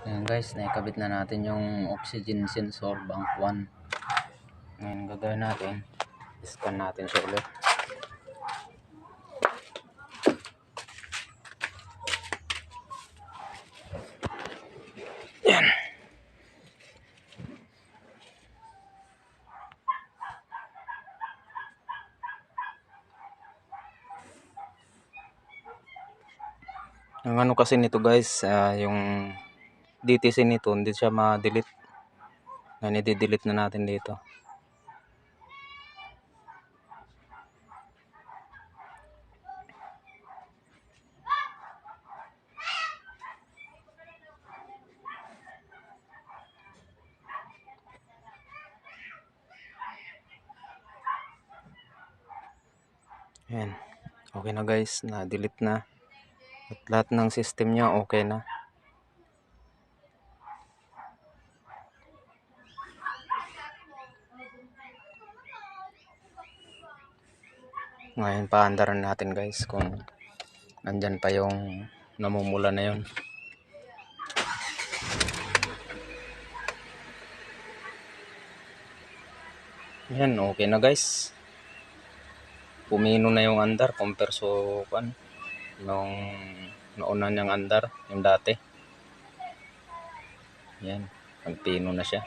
Ayan guys, naikabit na natin yung oxygen sensor bank 1. Ngayon gagawin natin, scan natin siya ulit. Yan. Ang ano kasi nito guys, yung DTC nito hindi siya ma-delete. Ngayon i-delete na natin dito. Ayan. Okay na guys, na-delete na. At lahat ng system niya okay na. Ngayon paandaran natin guys kung nandyan pa yung namumula na yun. Ayan, okay na guys. Pumino na yung andar compare so nung nauna niyang andar, yung dati. Yan, nagpino na siya.